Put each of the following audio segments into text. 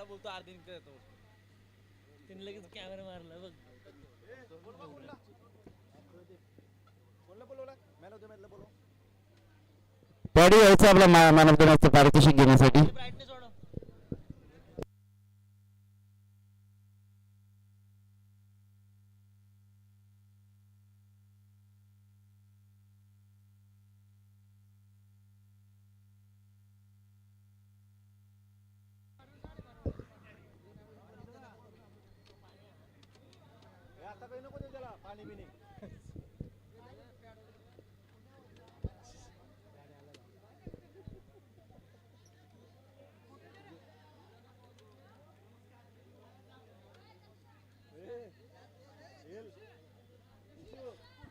मला बोलतो अर्धी करतो तिने लगेच कॅमेरा मारला बघ. पॅडी यायचं आपला मॅन ऑफ द मॅचचं पारितोषिक घेण्यासाठी. ब्राईटनेस वाढव.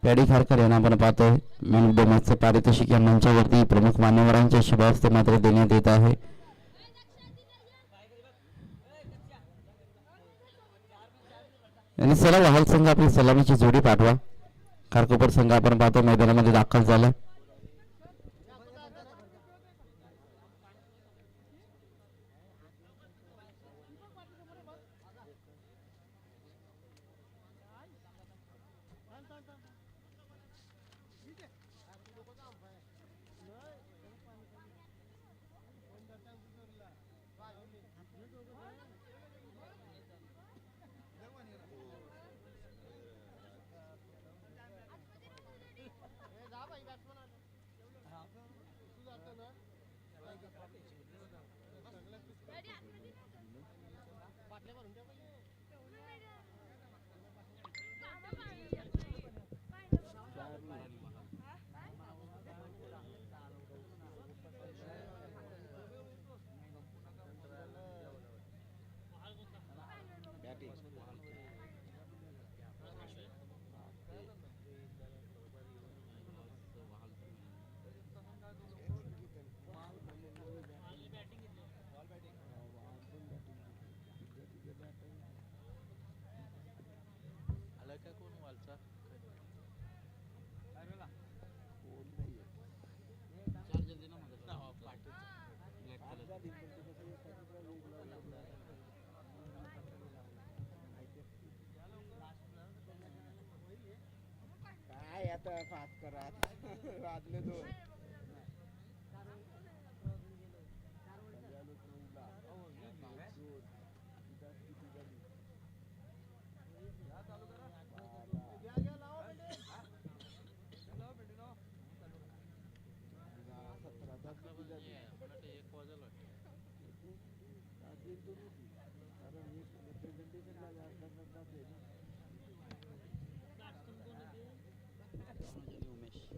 पॅडी खारकर यांना आपण पाहतोय मॅन ऑफ द मॅचचं पारितोषिक या मंचावरती प्रमुख मान्यवरांच्या शुभ हस्ते मात्र देण्यात येत आहे. आणि चला वहाल संघ आपली सलामीची जोडी पाठवा. खारकोपर संघ आपण पाहतो मैदानामध्ये दाखल झाला. काय आता फास्ट करा वाजले दोन.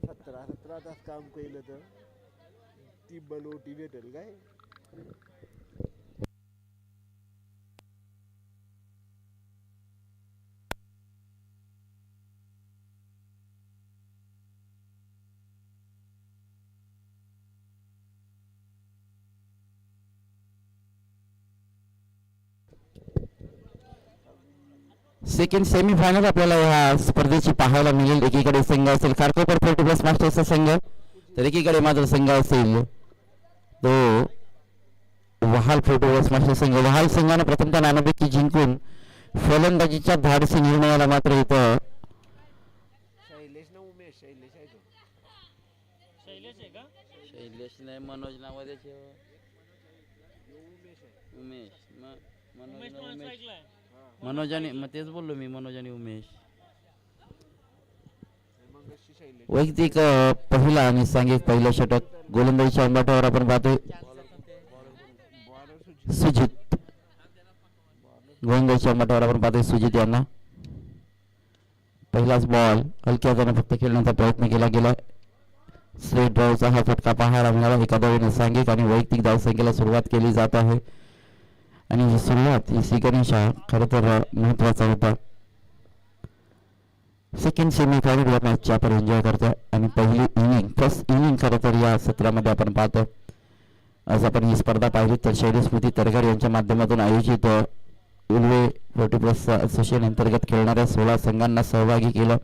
सतरा तास काम केलं तर ती बनवटी भेटेल काय. सेकंड सेमीफायनल आपल्याला या स्पर्धेची पाहायला मिळेल. एकीकडे संघ असेल खारकोपर 40+ मास्टर्सचा संघ, तर एकीकडे मात्र संघ असेल तो वहाल 40+ मास्टर संघ. वहाल संघाने प्रथमतः नाणेफेक जिंकून फलंदाजीच्या धाडसी निर्णयाला मात्र इथं शैलेश ना उमेश. शैलेश आहे तो. शैलेश आहे का? शैलेश नाही मनोज नावाचे उमेश उमेश तो माणूस ऐकलाय. मनोज आणि मग तेच बोललो मी मनोज आणि उमेश. वैयक्तिक पहिला आणि सांघिक पहिलं षटक गोलंदाजीच्या अंबाट्यावर आपण पाहतोय सुजित. गोलंदाजीच्या अंबाट्यावर आपण पाहतोय सुजित यांना. पहिलाच बॉल हलक्या हाताने फक्त खेळण्याचा प्रयत्न केला गेला. स्ट्रेट ड्राईव्हचा हा फटका पाहायला मिळाला. एका धावेने सांघिक आणि वैयक्तिक धावसंख्येला सुरुवात केली जात आहे. आणि ही सुरुवात ही सिगनेशा खरं तर महत्वाचा होता. सेकंड सेमीफायनल या मॅचची आपण एन्जॉय करतोय. आणि पहिली इनिंग फर्स्ट इनिंग खरं तर या सत्रामध्ये आपण पाहतो. आज आपण ही स्पर्धा पाहिली तर शैली स्मृती तरगर यांच्या माध्यमातून आयोजित उल्वे 40+ असोसिएशन अंतर्गत खेळणाऱ्या 16 संघांना सहभागी केलं.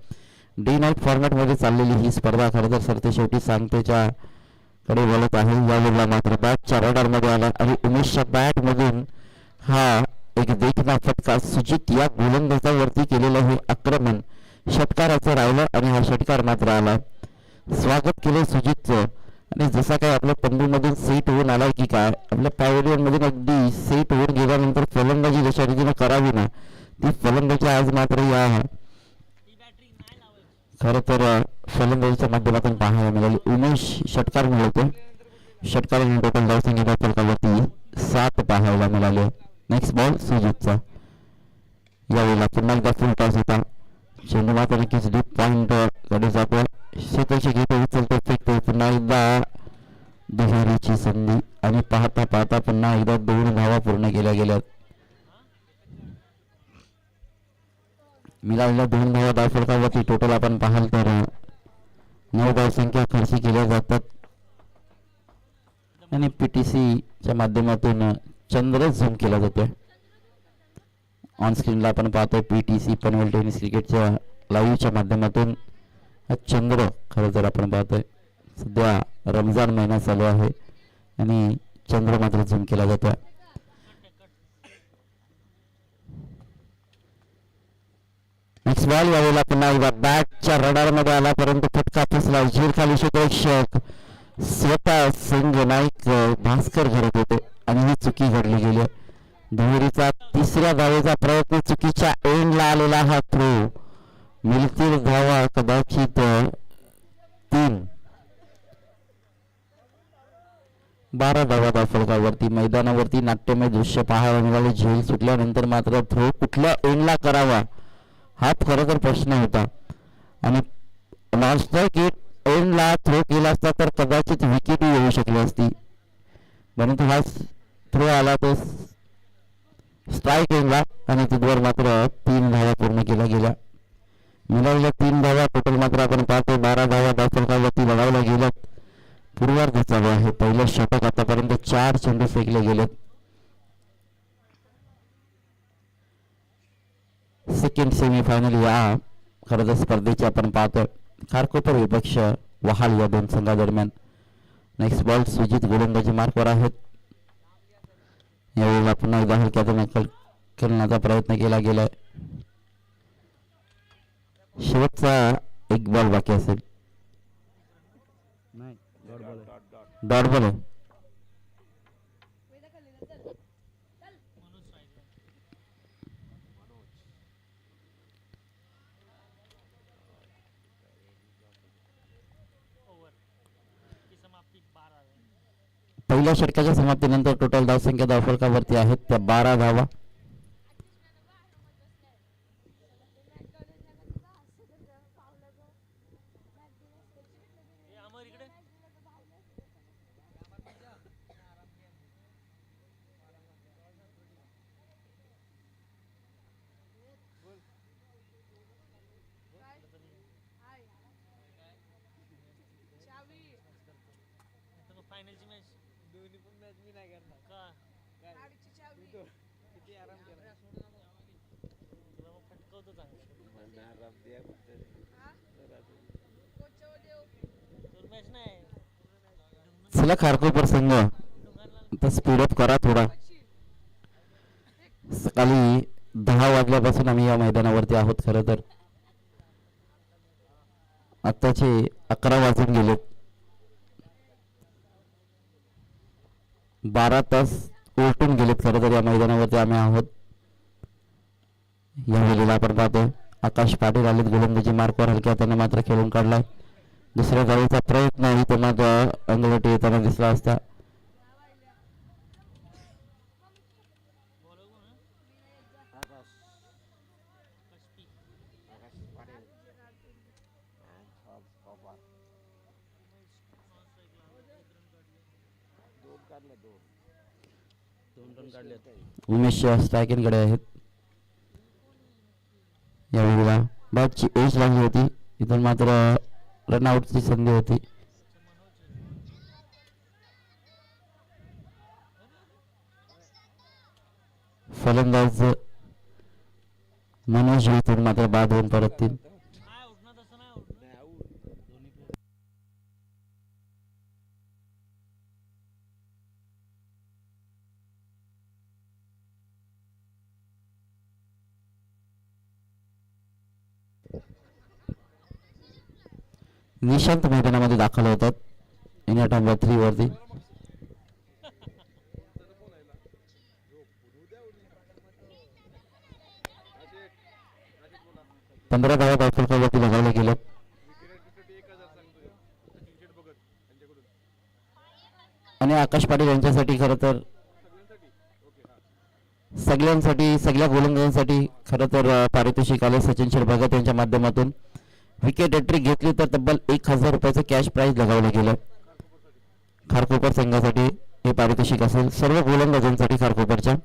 डे नाईट फॉर्मॅटमध्ये चाललेली ही स्पर्धा खरं तर सरते शेवटी सांगतेच्या कडे वळत आहे. यावेळेला मात्र बॅटच्या रडारमध्ये आला आणि उमेशच्या बॅटमधून हा जोरदार फटका. सुजित या गोलंदाजावरती केलेलं हे आक्रमण षटकाराचं राहिलं आणि हा षटकार मात्र आला. स्वागत केलं सुजितचं. आणि जसा काय आपल्या पंडूमधून सेट होऊन आलाय की काय, आपल्या पॅव्हिलियन मधून अगदी सेट होऊन गेल्यानंतर फलंदाजी जशा रीतीने करावी ना, ती फलंदाजी आज मात्र या खरं तर फलंदाजीच्या माध्यमातून पाहायला मिळाली. उमेश षटकार मिळवतो. षटकाराने टोटल धावसंख्या फलकावरती 7 पाहायला मिळाले. नेक्स्ट बॉल सुजितचा. यावेळेला पुन्हा एकदा फुल टॉस होता. चेंडू मात्र नक्कीच डीप पॉइंट कडे जातो. शेताची घेतो, उचलतो, फेकतो. पुन्हा एकदा दुहेरीची संधी आणि पाहता पाहता पुन्हा एकदा 2 धावा पूर्ण केल्या गेल्यात. मिळालेल्या 2 धावा धावफलकावरती टोटल आपण पाहाल तर 9 धावसंख्या खर्च केल्या जातात. आणि PTC च्या माध्यमातून चंद्र झूम केला जातोय. ऑन स्क्रीनला आपण पाहतोय PTC पनवेल टेनिस क्रिकेटच्या लाईव्हच्या माध्यमातून हा चंद्र खरं तर आपण पाहतोय. सध्या रमजान महिना चालू आहे आणि चंद्र मात्र झूम केला जातोय. Next ball. यावेळेला पुन्हा एकदा बॅटच्या रडार मध्ये आला, परंतु फटका फसला. झीर खाली क्षेत्ररक्षक स्वतः संघ नाईक भास्कर घडत होते आणि ही चुकी घडली गेली. दुहेरीचा 3ऱ्या धावेचा प्रयत्न चुकीच्या एंडला आलेला हा थ्रो. मिळतील धावा कदाचित 3. 12 धावा धावफलकावरती. मैदानावरती नाट्यमय दृश्य पाहायला मिळाले. झेल सुटल्यानंतर मात्र थ्रो कुठल्या एंडला करावा हा खरं तर प्रश्न होता. आणि नॉनस्ट्राईक एंडला थ्रो केला असता तर कदाचित विकेट येऊ शकली असती, परंतु हा थ्रो आला तो स्ट्राईक एंडला आणि तिथवर मात्र 3 धावा पूर्ण केल्या गेल्या. मिळालेल्या 3 धावा टोटल मात्र आपण पाहतो 12 धावा धावफलकावरती लढवल्या गेल्यात. पूर्वार्ध चालू आहे. पहिलं षटक आतापर्यंत 4 चेंडू फेकले गेलेत. सेकंड सेमीफायनल या खरं तर स्पर्धेची आपण पाहतोय. खारकोपर विपक्ष वहाल या 2 संघादरम्यान. Next ball. सुजित गोलंदाजी मार्कवर आहेत. यावेळेला पुन्हा एकदा हलक्यात नकल करण्याचा प्रयत्न केला गेलाय. शेवटचा 1 बॉल बाकी असेल. डॉट बॉल आहे. पहिल्या षटकाच्या समाप्तीनंतर टोटल धावसंख्या धावफलकावरती आहेत त्या 12 धावा. फायनलची मॅच दोन्ही पण मॅच मी नाही करणार का गाडीची चावी किती आराम केला तुला मग फटकवतो चांगलं आराम द्या तर मॅच नाही. चला खारकोपर संघ आता स्पीडअप करा थोडा. सकाळी 10 वाजल्यापासून आम्ही या मैदानावरती आहोत. खरं तर आत्ताचे 11 वाजून गेलेत. 12 तास उलटून गेलेत खरं तर या मैदानावरती आम्ही आहोत. या वेळेला आपण पाहतो आकाश पाटील आलेत गोलंदाजी मार्कवर. हलक्या हाताने मात्र खेळून काढलाय. दुसऱ्या धावेचा प्रयत्न त्यांना अंगलटी येताना दिसला असता. उमेश स्ट्रायकिंगकडे आहेत. यावेळेला बॅटची एज लागली होती. इथून मात्र रनआउटची संधी होती. फलंदाज मनोज इथून मात्र बाद होऊन परततील. निशांत मैदानामध्ये दाखल होतात इन ॲट नंबर 3 वरती. पंधरा धावा धावफलकावरती लगावल्या गेल्या. आणि आकाश पाटील यांच्यासाठी खरं तर सगळ्यांसाठी सगळ्या गोलंदाजांसाठी खरं तर पारितोषिक आले. सचिन शेर भगत यांच्या माध्यमातून विकेट हॅट्रिक घेतली तर तब्बल 1000 रुपयाचं कॅश प्राइज लगावलं गेलं. खारकोपर संघासाठी हे पारितोषिक असेल. सर्व गोलंदाजांसाठी खारकोपरच्या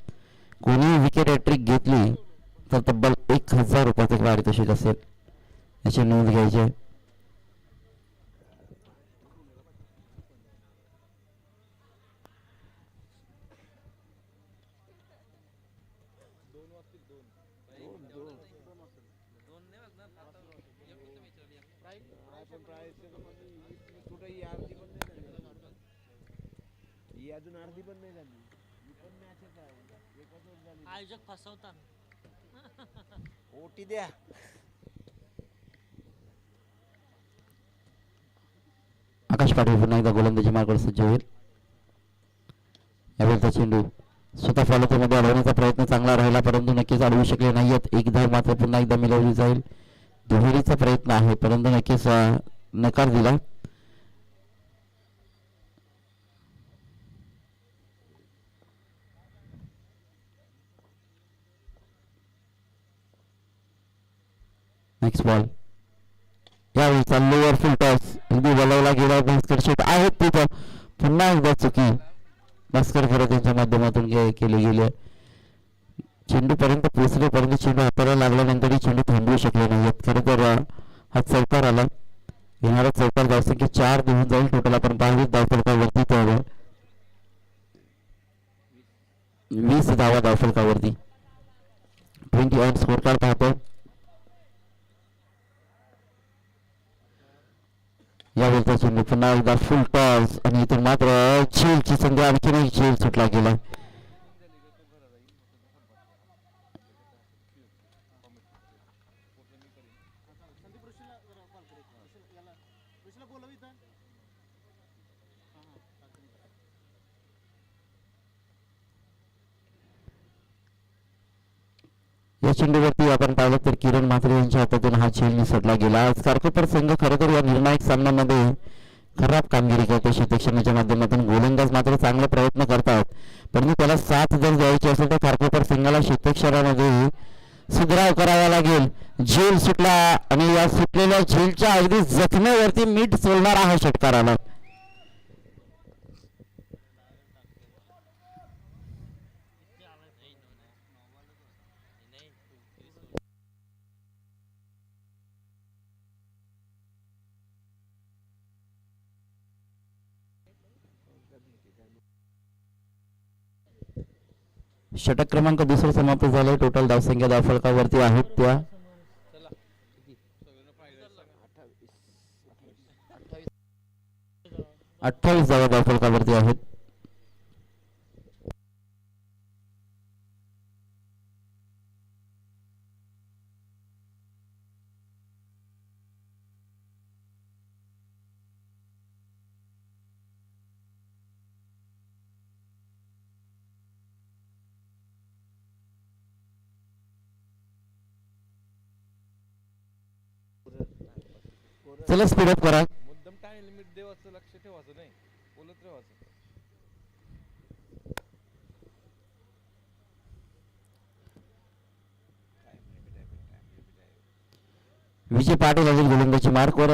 कोणी विकेट हॅट्रिक घेतली तर तब्बल 1000 रुपयाचं पारितोषिक असेल, याची नोंद घ्यायची आहे. अजून अर्धी पण नाही झाली. ही पण मॅचच आहे. एकच झाली. आयोजक फसवतात. ओटी द्या. आकाश पाटील पुन्हा एकदा गोलंदाजी मार्गावर सज्ज होईल. यावेळेचा चेंडू स्वतः फॉलोमध्ये अडवण्याचा प्रयत्न चांगला राहिला, परंतु नक्कीच अडवू शकले नाहीत. एक धाव मात्र पुन्हा एकदा मिळवली जाईल. दुहेरीचा प्रयत्न आहे, परंतु नक्कीच नकार दिला. Next ball. यावेळी लोअर फुल टॉस अगदी बोलावला गेला. भास्कर शेट आहेत तिथं. पुन्हा एकदा चुकी भास्कर खरं यांच्या माध्यमातून केली गेली. चेंडू पर्यंत पोहोचले, परंतु चेंडू हाताला लागल्यानंतरही चेंडू थांबवू शकले नाहीत. खरं तर हा चौकार आला. येणारा चौकार धावसंख्या 4 देऊन जाईल. टोटल आपण 22 धावफलकावरती तर 20 धावा धावफलकावरती. 20 ऑन स्कोर कार्ड पाहतो. यावेळेचा चेंडू पुन्हा एकदा फुल टॉस आणि इथून मात्र झेलची संधी, आणखीन झेल सुटला गेला. या चेंडूवरती आपण पाहिलं तर किरण म्हात्रे यांच्या हातातून हा झेल निसटला गेला. आज खारकोपर संघ खरं तर या निर्णायक सामन्यामध्ये खराब कामगिरी करते. शतक्षणाच्या माध्यमातून गोलंदाज मात्र चांगले प्रयत्न करतात, परंतु त्याला साथ जर द्यायची असेल तर खारकोपर संघाला शतक्षणामध्ये सुधाराव करावा लागेल. झेल सुटला आणि या सुटलेल्या झेलच्या अगदी जखमेवरती मीठ सोलणारा हा षटकार आला. षटक क्रमांक दुसरा समाप्त झाले. टोटल धावसंख्या धावफलकावरती आहेत त्या 28 धावा धावफलकावरती आहेत. चला स्पीड अप करा. मुद्दाम टाइम लिमिट देवाचं लक्ष ठेवायचं नाही, बोलत राहायचं. विजय पाटील अजून गोलंदाजी मार्कवर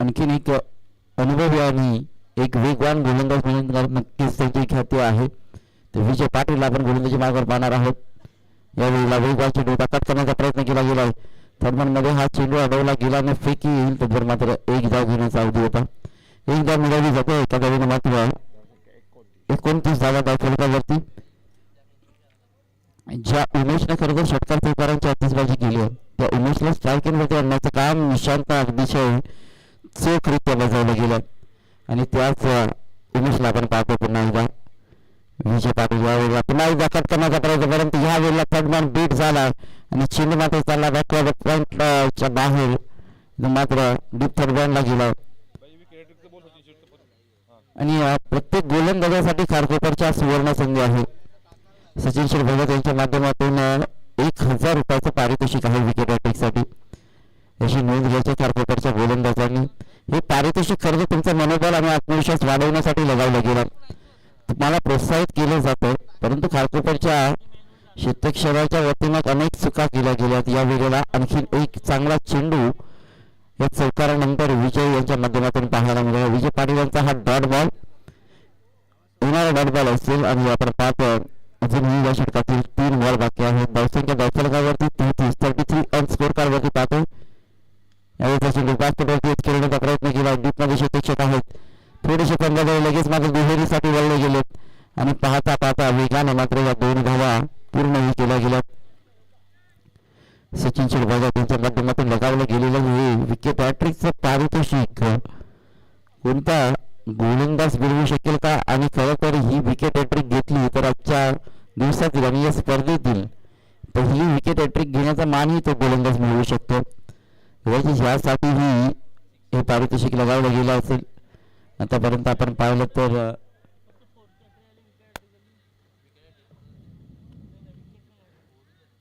आणखीन एक अनुभवी आणि एक वेगवान गोलंदाज म्हणून नक्कीच त्यांची ख्याती आहे. तर विजय पाटील आपण गोलंदाजी मार्कवर पाहणार आहोत. यावेळेला वेगवान चेंडू कट करण्याचा प्रयत्न केला गेला आहे. थर्डमनमध्ये हा चेंडू अडवला गेला आणि फेकी येईल तर मात्र एक धाव घेण्याचा अवधी होता. एक धाव मिळवली जाते. एका धावेने मात्र 29 धावा धावफलकावरती. ज्या उमेशने खरं तर षटकार चौकारांची आतिषबाजी केली आहे त्या उमेशला स्ट्रायकिंगवरती आणण्याचं काम निशांत अतिशय चोखरित्या बजावलं गेलं आणि त्याच उमेशला आपण पाहतो पुन्हा एकदा विजय पाटील यावेळेला पुन्हा एकदा कट करण्याचा प्रयत्न, परंतु ह्या वेळेला थर्डमॅन बीट झाला आणि चेंडू मात्र चालला बॅकवर्ड पॉइंटच्या बाहेर मात्र डीप थर्डमॅनला गेला. आणि प्रत्येक गोलंदाजासाठी खारकोपरच्या सुवर्ण संधी आहे. सचिन शेठ भगत यांच्या माध्यमातून 1000 रुपयाचं पारितोषिक आहे विकेट हॅट्रिकसाठी. याची नोंद घ्यायची खारकोपरच्या गोलंदाजांनी. हे पारितोषिक खरं तुमचं मनोबल आणि आत्मविश्वास वाढवण्यासाठी लगावलं गेलं, तुम्हाला प्रोत्साहित केलं जातं. परंतु खारकोपरच्या क्षेत्रक्षणाच्या वतीनं अनेक चुका केल्या गेल्यात. या वेळेला आणखी एक चांगला चेंडू या चौकारानंतर विजय यांच्या माध्यमातून पाहायला मिळाला. विजय पाटील यांचा हा डॉट बॉल येणारा डॉट बॉल असेल आणि आपण पाहतो अजूनही या षटकातील 3 बॉल बाकी आहेत. धावसंख्या धावफलकावरती 33 रन स्कोर कार्ड वरती पाहतो. यावेळी चेंडू पाचपटवरती खेळण्याचा प्रयत्न केला. डीपमध्ये क्षेत्रक्षक आहेत, थोडेसे पंजाबी लगेच मात्र दुहेरीसाठी वळले गेलेत आणि पाहता पाहता वेगाने मात्र या 2 धावा पूर्णही केल्या गेल्यात. सचिन शेठ भगत यांच्या माध्यमातून लगावलं गेलेलं हे विकेट हॅट्रिकचं पारितोषिक कोणता गोलंदाज मिळवू शकेल का? आणि खरं तर ही विकेट हॅट्रिक घेतली तर आजच्या दिवसातील आणि या स्पर्धेतील पहिली विकेट हॅट्रिक घेण्याचा मानही तो गोलंदाज मिळवू शकतो. यासाठीही हे पारितोषिक लगावलं गेलं असेल. आतापर्यंत आपण पाहिलं तर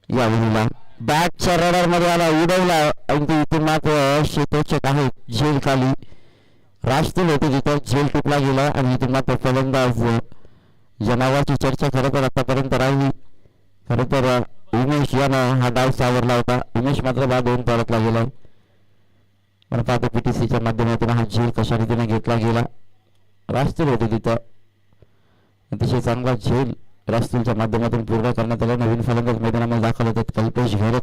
यावेळेला बॅटच्या रडार मध्ये आला, उडवला आणि इथून मात्र क्षेत्ररक्षक आहेत झेल खाली राष्ट्रीय होते तिथं झेल तुटला गेला आणि इथून मात्र फलंदाज या नावाची चर्चा खरं तर आतापर्यंत राहिली. खरं तर उमेश यानं हा डाव सावरला होता. उमेश मात्र बा 2 परतला गेलाय. पण पाहतो पीटीसीच्या माध्यमातून हा झेल कशा रीतीने घेतला गेला. राष्ट्रीय होते तिथं अतिशय चांगला झेल राष्ट्रीयच्या माध्यमातून पूर्ण करण्यात आला. नवीन फलंदाज मैदानामध्ये दाखल होतात कल्पेश घरत.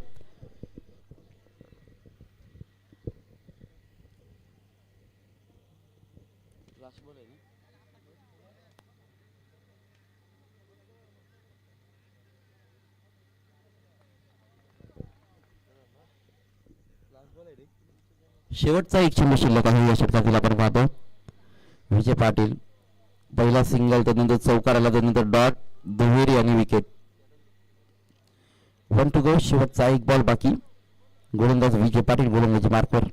शेवटचा एक चेंडू शिल्लक आहे या षटकातील. आपण पाहतो विजय पाटील पहिला सिंगल, त्यानंतर चौकार आला, त्यानंतर डॉट, दुहेरी आणि विकेट. 1 to go. शेवटचा एक बॉल बाकी. गोलंदाज विजय पाटील गोलंदाजी मार्कवर.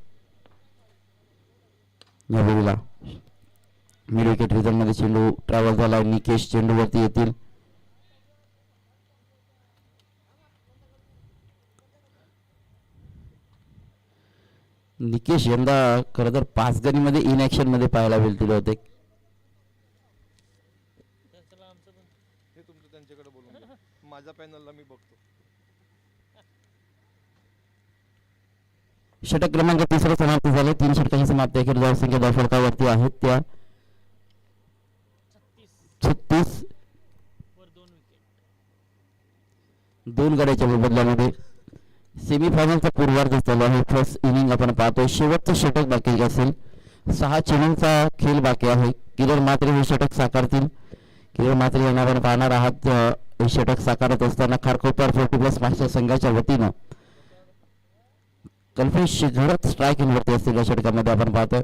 या वेळेला मिड विकेट रिझन मध्ये चेंडू ट्रॅव्हल झाला. निकेश चेंडूवरती येतील. निकेश यंदा खरं तर 5 गणीमध्ये इन ऍक्शन मध्ये पाहायला मिळतील होते. हे तुमचं त्यांच्याकडे बोलून घ्या. माझ्या पॅनलला मी बघतो. षटक क्रमांक 3 समाप्त झाले. 3 षटकांची समाप्ती अखेर धावसंख्या धावफलकावरती आहेत त्या 36 2 गड्याच्या बदलामध्ये सेमीफायनलचा पूर्वार्ध चालू आहे. फर्स्ट इनिंग आपण पाहतोय. शेवटचं षटक बाकी असेल. 6 चेंडूंचा खेळ बाकी आहे. किरण म्हात्रे हे षटक साकारतील. किरण म्हात्रे यांना आपण पाहणार आहात. हे षटक साकारत असताना खारकोपर 40+ मागच्या संघाच्या वतीनं कल्पेश घरत स्ट्राईक इनवरती असतील या षटकामध्ये आपण पाहतोय.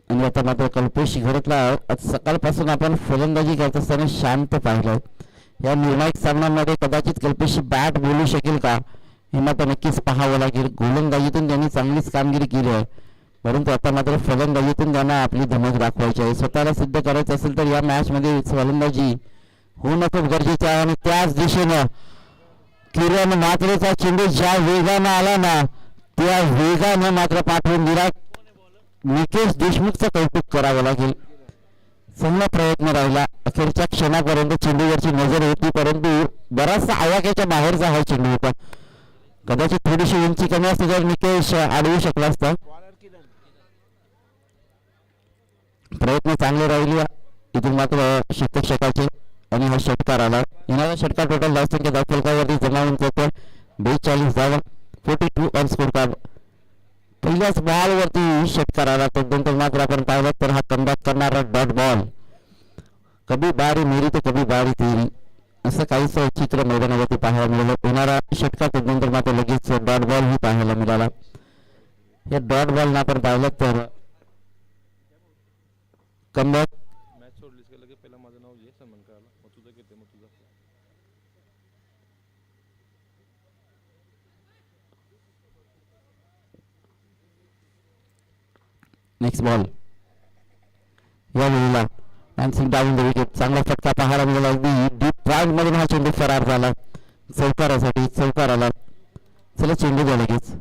आणि आता मात्र कल्पेश घरतला आज सकाळपासून आपण फलंदाजी करत असताना शांत पाहिलं. या निर्णायक सामन्यामध्ये कदाचित कल्पेश बॅट बोलू शकेल का हे मात्र नक्कीच पाहावं लागेल. गोलंदाजीतून त्यांनी चांगलीच कामगिरी केली आहे, परंतु आता मात्र फलंदाजीतून त्यांना आपली धमक दाखवायची आहे. स्वतःला सिद्ध करायचं असेल तर या मॅच मध्ये फलंदाजी होणं खूप गरजेचं आहे. आणि त्याच दिशेनं किरण म्हात्रेचा चेंडू ज्या वेगानं आला ना त्या वेगानं मात्र पाठवून दिला. निकेश देशमुखचं कौतुक करावं लागेल. चांगला प्रयत्न राहिला. अखेरच्या क्षणापर्यंत चेंडूवरची नजर होती, परंतु बराचसा आवाक्याच्या बाहेरचा हा चेंडू होता. कदाचित थोडीशी उंची कमी असते तर निकेश अडवू शकला असता. प्रयत्न चांगले राहिले. इथून मात्र क्षेत्रक्षकाचे आणि हा षटकार आला. येणारा षटकार टोटल धावसंख्या धावफलकावरती जमा होऊन जातो 42 धावा. 42 ऑन स्कोर कार्ड. पहिल्याच बॉलवरती षटकार आला. तदनंतर मात्र आपण पाहिलं तर हा कमबॅक करणारा डॉट बॉल. कभी बारी मेरी तर कभी बारी तेरी असं काहीच चित्र मैदानावरती पाहायला मिळालं. येणारा षटकार तदनंतर मात्र लगेच डॉट बॉल ही पाहायला मिळाला. या डॉट बॉलनं आपण पाहिलं तर कमबॅक. मॅच सोडलीस का लगे पहिला माझं नाव घे सन्मान करायला. मग तुझं घेते मग तुझं. नेक्स्ट बॉल या वेळेला डान्सिंग डाऊन द विकेट. चांगला फटका पाहायला मिळाला. अगदी डीप पॉइंट मधून हा चेंडू फरार झाला. चौकारासाठी चौकार आला. चला चेंडू द्या लगेच.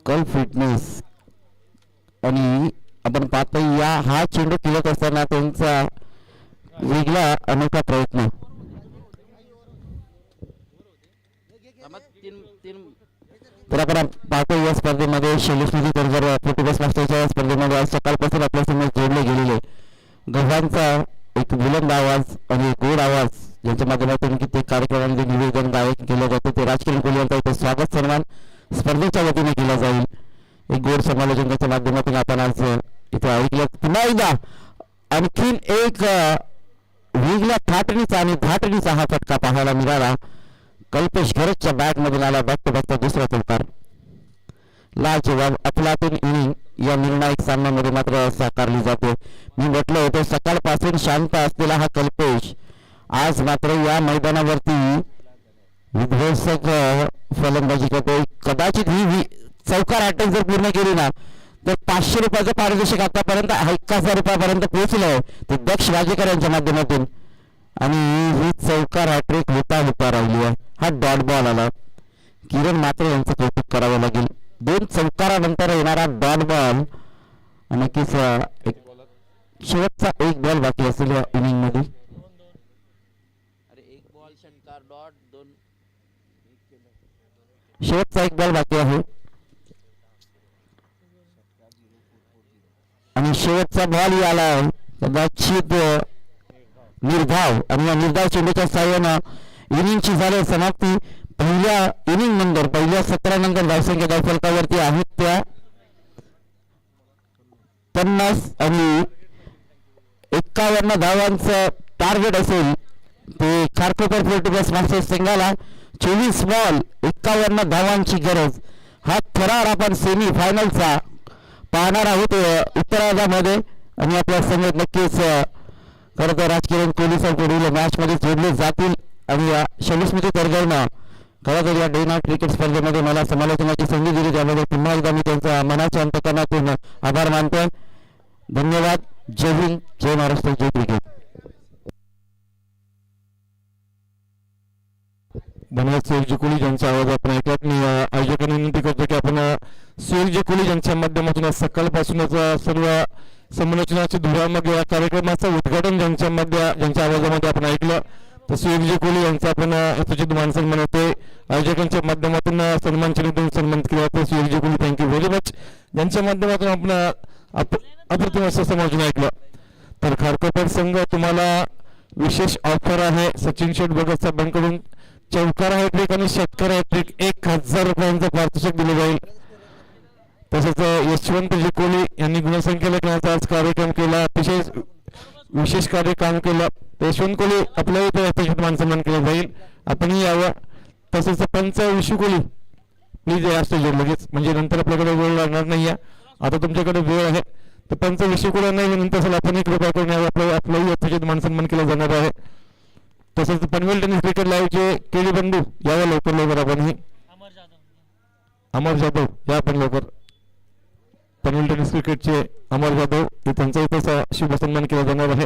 कल फिटनेस आणि आपण पाहतो या हा चेंडू खेळत असताना त्यांचा वेगळा अनोखा प्रयत्न. तर आपण पाहतो या स्पर्धेमध्ये शैलेशजी तरगर फोटोग्राफ मास्टरच्या स्पर्धेमध्ये आज सकाळपासून आपल्यासमोर जोडले गेलेले गव्हांचा एक बुलंद आवाज आणि गोड आवाज ज्यांच्या माध्यमातून कित्येक कार्यक्रमांमध्ये निवेदन गायक केलं जातं ते राजकिरण कोहली यांचा इथे स्वागत सन्मान स्पर्धेच्या वतीने केला जाईल. एक गोड समालोचनाच्या माध्यमातून आपण आज इथे ऐकलं. पुन्हा एकदा आणखीन एक वेगळ्या थाटणीचा आणि धाटणीचा हा फटका पाहायला मिळाला. कल्पेश घरच्या बॅट मधून आला. बॅक टू बॅक दुसरा चौकार. लाजवाब अफलातून इनिंग या निर्णायक सामन्यामध्ये मात्र साकारली जाते. मी म्हटलं होतं सकाळपासून शांत असलेला हा कल्पेश आज मात्र या मैदानावरती विध्वंसक फलंदाजी करतोय. कदाचित ही चौकार अटक जर पूर्ण केली ना तर 500 रुपयाचं पारितोषिक आतापर्यंत 1000 रुपयापर्यंत पोहोचलंय ते दक्ष वाजेकर यांच्या माध्यमातून. आणि ही चौकार हॅट्रिक होता राहिली आहे. हा डॉट बॉल आला. किरण मात्रे यांचं कौतुक करावं लागेल. 2 चौकारानंतर येणारा डॉट बॉल. नक्कीच शेवटचा एक बॉल बाकी असेल या इनिंग मध्ये. शेवटचा एक बॉल बाकी आहे आणि शेवटचा बॉल आला कदाचित निर्धाव आणि या निर्धाव चेंडूच्या साह्यानं इनिंगची झाली समाप्ती. पहिल्या इनिंग नंतर पहिल्या 17 नंतर धावसंख्या धावफलकावरती आहेत त्या 50 आणि 51 धावांचं टार्गेट असेल ते खारकोपर फोर्टिबस मास्टर्स संघाला. 24 बॉल 51 धावांची गरज. हा थरार आपण सेमी फायनलचा पाहणार आहोत उत्तरार्धामध्ये. आणि आपल्या संघात नक्कीच खरं तर राजकिरण कोहली पुढील मॅच मध्ये जोडले जातील. आणि या शैलेशजी तरगरनं खरं तर या डे नाईट क्रिकेट स्पर्धेमध्ये मला समालोचनाची संधी दिली त्यामध्ये पुन्हा एकदा मी त्यांचा मनाच्या अंतकरणातून आभार मानतोय. धन्यवाद. जय हिंद, जय महाराष्ट्र, जय क्रिकेट. धन्यवाद सुहेलजी कोहली ज्यांचा आवाज आपण ऐकलात. मी आयोजकांना विनंती करतो की आपण सुहेलजी कोहली ज्यांच्या माध्यमातून सकाळपासूनच सर्व समालोचनाच्या धुरामध्ये या कार्यक्रमाचं उद्घाटन ज्यांच्या आवाजामध्ये आपण ऐकलं. तर सुहेलजी कोहली यांचा आपण यथोचित मानसन्मान होते. आयोजकांच्या माध्यमातून सन्मान चिन्हातून सन्मानित केला जातो. सुहेलजी कोहली थँक्यू व्हेरी मच. ज्यांच्या माध्यमातून आपण अप्रतिम असं समालोचन ऐकलं. तर खारकोपर संघ तुम्हाला विशेष ऑफर आहे. सचिन शेठ भगत साहेबांकडून चौकार हॅट्रिक आणि षटकार हॅट्रिक 1000 रुपयांचं पारितोषिक दिलं जाईल. तसेच यशवंतजी कोहली यांनी गुणसंख्या लेखनाचा आज कार्यक्रम केला. अतिशय विशेष कार्य काम केलं. यशवंत कोहली आपल्या इथे अतिशय मानसन्मान केलं जाईल. आपणही यावं. तसेच पंच विशू कोहली प्लीज या स्टेजवर लगेच म्हणजे नंतर आपल्याकडे वेळ लागणार नाही. आता तुमच्याकडे वेळ आहे. तर पंच विशू कोहली नाही विनंती असेल आपण कृपया करून यावं. आपलंही अतिशय मानसन्मान केला जाणार आहे. तसेच पनवेल टेनिस क्रिकेट लाईव्हचे केळी बंधू यावं लवकर लवकर. आपणही अमर जाधव या आपण लवकर. पनवेल टेनिस क्रिकेटचे अमर जाधव हे त्यांचा इथं शुभ सन्मान केला जाणार आहे.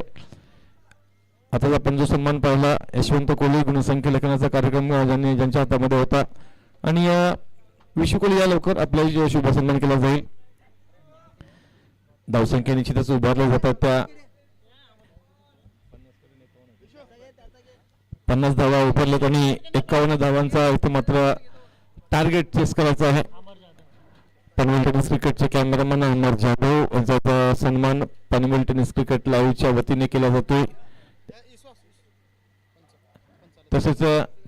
आता आपण जो सन्मान पाहिला यशवंत कोहली गुणसंख्या लेखनाचा कार्यक्रम ज्यांच्या हातामध्ये होता. आणि विशू कोहली या लवकर आपल्याही शुभ सन्मान केला जाईल. धावसंख्या निश्चितच उभारल्या जातात. त्या 50 धावा उभारल्यात आणि 51 धावांचा इथे मात्र टार्गेट चेस करायचा आहे. पनवेल टेनिस क्रिकेटचे कॅमेरामॅन अमर जाधव यांचा सन्मान पनवेल टेनिस क्रिकेट लाईव्हच्या वतीने केला जातोय. तसेच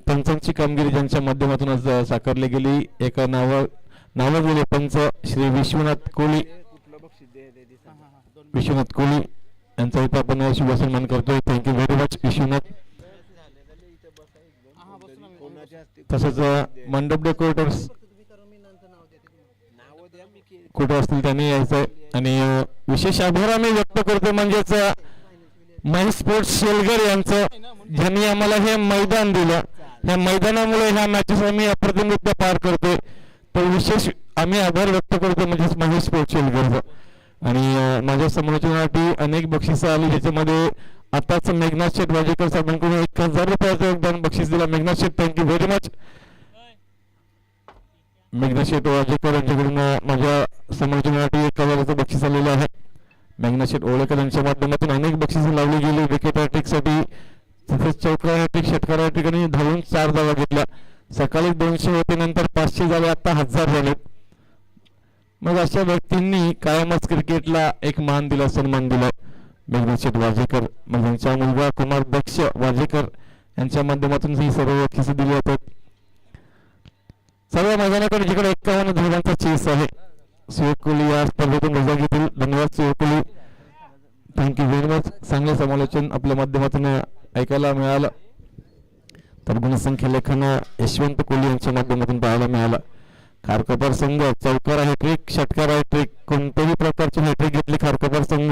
पंचांची कामगिरी ज्यांच्या माध्यमातून आज साकारली गेली. एका नावाजलेले पंच श्री विश्वनाथ कोहली यांचा इथं आपण शुभ सन्मान करतोय. Thank you very much Vishwanath. तसंच मंडप डेकोरेटर्स कुठे असतील त्यांनी यायचं. आणि विशेष आभार आम्ही व्यक्त करतो म्हणजेच माई स्पोर्ट्स शेलगर यांचं ज्यांनी आम्हाला हे मैदान दिलं. या मैदानामुळे ह्या मॅचेस आम्ही अप्रतिमरित्या पार करतोय. तर विशेष आम्ही आभार व्यक्त करतो म्हणजेच महेश पोचेलकरचा. आणि माझ्या समालोचनासाठी अनेक बक्षिसं आली, ज्याच्यामध्ये आताच मेघनाथ शेठ वाजेकर साहेबांकडून 1000 रुपयाचं योगदान बक्षीस दिला. मेघनाथ शेठ, थँक्यू व्हेरी मच. मेघनाथ शेठ वाजेकर यांच्याकडून माझ्या समालोचनासाठी 1000चं बक्षीस आलेलं आहे. मेघनाथ शेठ ओळेकर यांच्या माध्यमातून अनेक बक्षिसं लावली गेली. विकेट हॅट्रिकसाठी, तसेच चौकार हॅट्रिक, षटकार हॅट्रिक आणि धावून 4 धावा घेतल्या. सकाळी 200 होते, नंतर 500 झाले, आता 1000 झाले. मग अशा व्यक्तींनी कायमच क्रिकेटला एक मान दिला, सन्मान दिला. मेघनाथ शेठ वाजेकर, मग त्यांचा मुलगा कुमार दक्ष वाजेकर यांच्या माध्यमातून ही सर्व बक्षिसं दिली जातात. सर्व मैदानाकडे जिकडे 51 धावांचा चेस आहे. सुयोग कोहली या स्पर्धेतून मजा घेतील. धन्यवाद सुयोग कोहली, थँक्यू व्हेरी मच. चांगले समालोचन आपल्या माध्यमातून ऐकायला मिळालं. तर गुणसंख्या लेखन यशवंत कोहली यांच्या माध्यमातून पाहायला मिळालं. खारकोपर संघ चौकार हॅट्रिक, षटकार हॅट्रिक, कोणत्याही प्रकारची हॅट्रिक घेतली खारकोपर संघ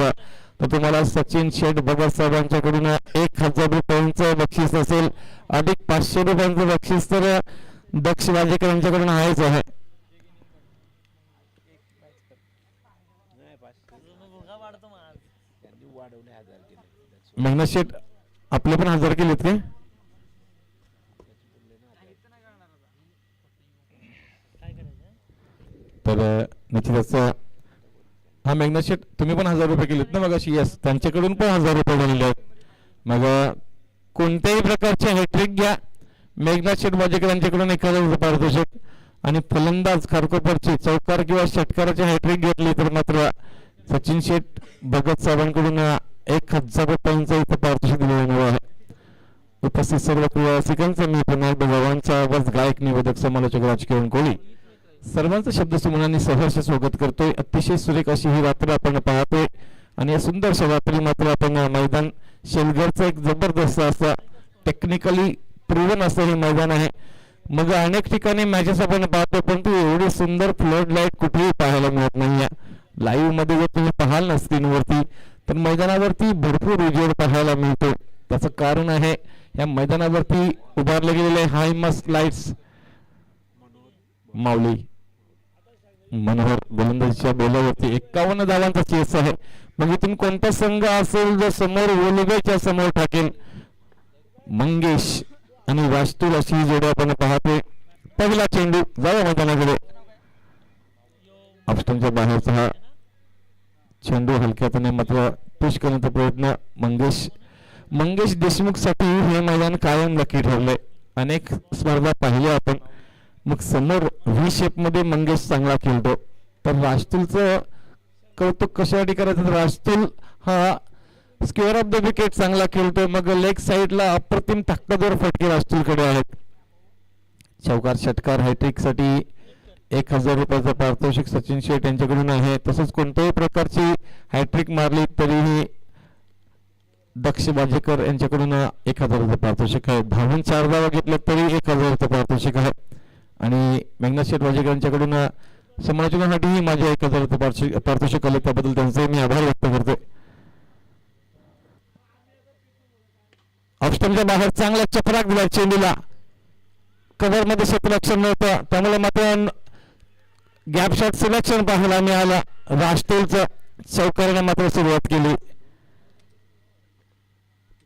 तर तुम्हाला सचिन शेठ भगत साहेबांच्याकडून 1000 रुपयांचं बक्षीस असेल, अधिक 500 रुपयांचं बक्षीस तर दक्ष वाजेकर यांच्याकडून आहेच आहे. मेघनाथ शेठ आपले पण 1000 केलेत काय? तर निश्चितच हा मेघनाथ शेठ तुम्ही पण 1000 रुपये केलेत ना मग अशी? यस, त्यांच्याकडून पण 1000 रुपये झालेले आहेत. मग कोणत्याही प्रकारचे हॅट्रिक घ्या, मेघनाथ शेठ वाजेकर यांच्याकडून 1000 पारितोषिक. आणि फलंदाज खारकोपरची चौकार किंवा षटकाराची हॅट्रिक घेतली तर मात्र सचिन शेठ भगत साहेबांकडून 1000 रुपयांचं इथं पारितोषिक दिलं जाणार आहे. उपस्थित सर्व क्रीडा रसिकांचं मी पुन्हा एकदा भगवानचा आवाज, गायक, निवेदक, समालोचक राजकिरण कोहली सर्वांचं शब्दसुमनाने सहर्ष स्वागत करतोय. अतिशय सुरेख अशी ही रात्र आपण पाहतोय आणि या सुंदरशा रात्री मात्र आपण मैदान शेलघरचं एक जबरदस्त असं टेक्निकली प्रूव्हन असं हे मैदान आहे. मग अनेक ठिकाणी मॅचेस आपण पाहतो, परंतु एवढी सुंदर फ्लड लाईट कुठेही पाहायला मिळत नाहीये. लाईव्ह मध्ये जर तुम्ही पाहाल ना स्क्रीनवरती तर मैदानावरती भरपूर उजेड पाहायला मिळतो. त्याचं कारण आहे या मैदानावरती उभारले गेलेले हाय मस्ट लाईट्स. माऊली मनोहर गोलंदाजीच्या बोलावरती 51 धावांचा चेस आहे. मग इथून कोणता संघ असेल जो समोर वोलवेच्या समोर टाकेल? मंगेश आणि वास्तूल अशी जोडी आपण पाहतोय. पहिला चेंडू जावा मैदानाकडे. ऑप्शनच्या बाहेरचा हा चेंडू हलक्यातने मात्र पुश करण्याचा प्रयत्न. मंगेश देशमुख साठी हे मैदान कायम लकी ठरलंय. अनेक स्पर्धा पाहिल्या आपण, मग समोर व्ही शेप मध्ये मंगेश चांगला खेळतो. तर राजतुलचं कौतुक कशासाठी करायचं? तर राजतुल हा स्क्वेअर ऑफ द विकेट चांगला खेळतो. मग लेग साईडला अप्रतिम ताकदवर फटके राजतुलकडे आहेत. चौकार षटकार हॅट्रिक साठी 1000 रुपयाचं पारितोषिक सचिन शेठ यांच्याकडून आहे. तसंच कोणत्याही प्रकारची हॅट्रिक मारली तरीही दक्ष वाजेकर यांच्याकडून 1000 पारितोषिक आहे. धावून 4 धावा घेतल्या तरी 1000 पारितोषिक आहे. आणि मेघनाथ शेठ वाजेकर यांच्याकडून समालोचनासाठीही माझ्या 1000 पारितोषिक आले, त्याबद्दल त्यांचे मी आभार व्यक्त करतो. ऑफस्टंपच्या बाहेर चांगला चपराक दिला चेंडूला. कव्हर मध्ये क्षेत्ररक्षण नव्हतं, त्यामुळे मात्र गॅप शॉट सिलेक्शन पाहायला मिळालं. राष्ट्रीयचं चौकाराने मात्र सुरुवात केली.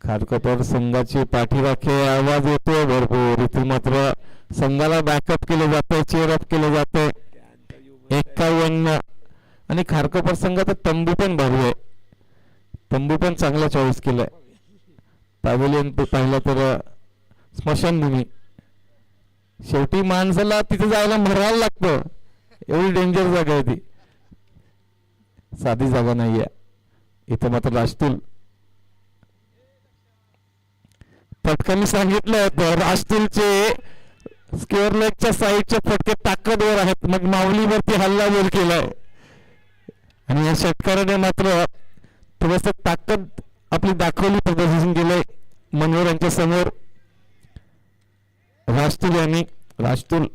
खारकोपर संघाची पाठीराखे आवाज येतोय भरपूर. इथून मात्र संघाला बॅकअप केलं जातंय, चेअरअप केलं जातंय. 51 आणि खारकोपर संघाचा तंबू पण भारी आहे. तंबू पण चांगला चॉईस केलाय. पॅव्हिलियन पाहिलं तर स्मशानभूमी. शेवटी माणसाला तिथे जायला मरायला लागतं, एवढी डेंजर जागा आहे ती, साधी जागा नाहीये. इथं मात्र राजतुल फटका मी सांगितलं होतं, राजतुलचे स्क्वेअर लेगच्या साईडचे फटके ताकदवर आहेत. मग माऊलीवरती हल्ला बोल केलाय आणि या षटकाराने मात्र थोडस ताकद आपली दाखवली, प्रदर्शन केलंय मनोहर यांच्या समोर. राजतुल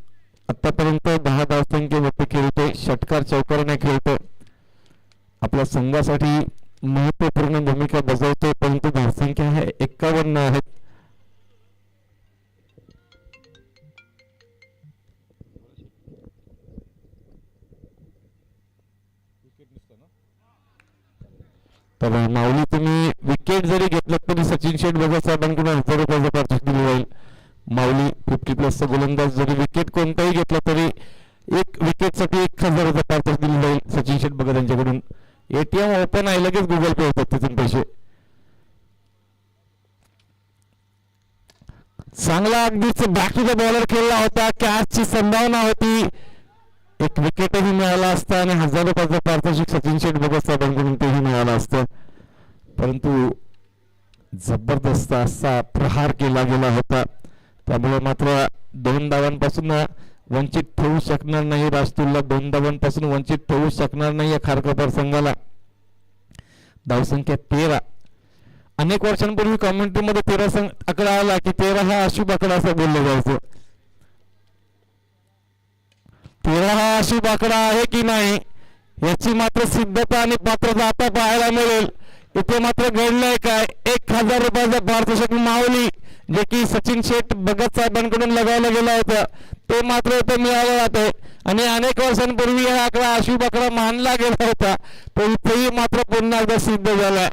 आतापर्यंत 10 धावसंख्येवरती खेळतोय, षटकार चौकाराने खेळतोय, आपल्या संघासाठी महत्वपूर्ण भूमिका बजावतोय, परंतु धावसंख्या आहे 51 आहेत. तर माऊली तुम्ही विकेट जरी घेतलं तरी सचिन शेठ भगत साहेबांकडून 1000 रुपयाचं पारितोषिक दिलं जाईल. माऊली 50+ गोलंदाज जरी विकेट कोणताही घेतला तरी एक विकेटसाठी 1000 पारितोषिक दिलं जाईल सचिन शेठ भगत यांच्याकडून. ATM ओपन आहे, लगेच गुगल पे होतात तिथून पैसे. चांगला अगदीच बॅक टू द बॉलर खेळला होता, कॅचची संभावना होती, एक विकेटही मिळाला असता आणि 1000 रुपयाचं पारितोषिक सचिन शेठ भगत साहेबांकडून तेही मिळालं असतं. परंतु जबरदस्त असा प्रहार केला गेला होता, त्यामुळे मात्र 2 धावांपासून वंचित ठेवू शकणार नाही रास्तूलला. 2 धावांपासून वंचित ठेवू शकणार नाही या खारकोपर संघाला. धावसंख्या 13. अनेक वर्षांपूर्वी कॉमेंट्रीमध्ये 13 आकडा आला की 13 हा अशुभ आकडा असं बोललं जायचं. 13 हा अशुभ आकडा आहे की नाही याची मात्र सिद्धता आणि पात्रता आता पाहायला मिळेल. इथे मात्र घडलंय काय, 1000 रुपयाचा पारितोषिक माऊली जे की सचिन शेठ भगत साहेबांकडून लगावला गेला होता ते मात्र इथे मिळालं जाते. आणि अनेक वर्षांपूर्वी हा आकडा अशुभ आकडा मानला गेला होता तो इथेही मात्र पुन्हा एकदा सिद्ध झालाय.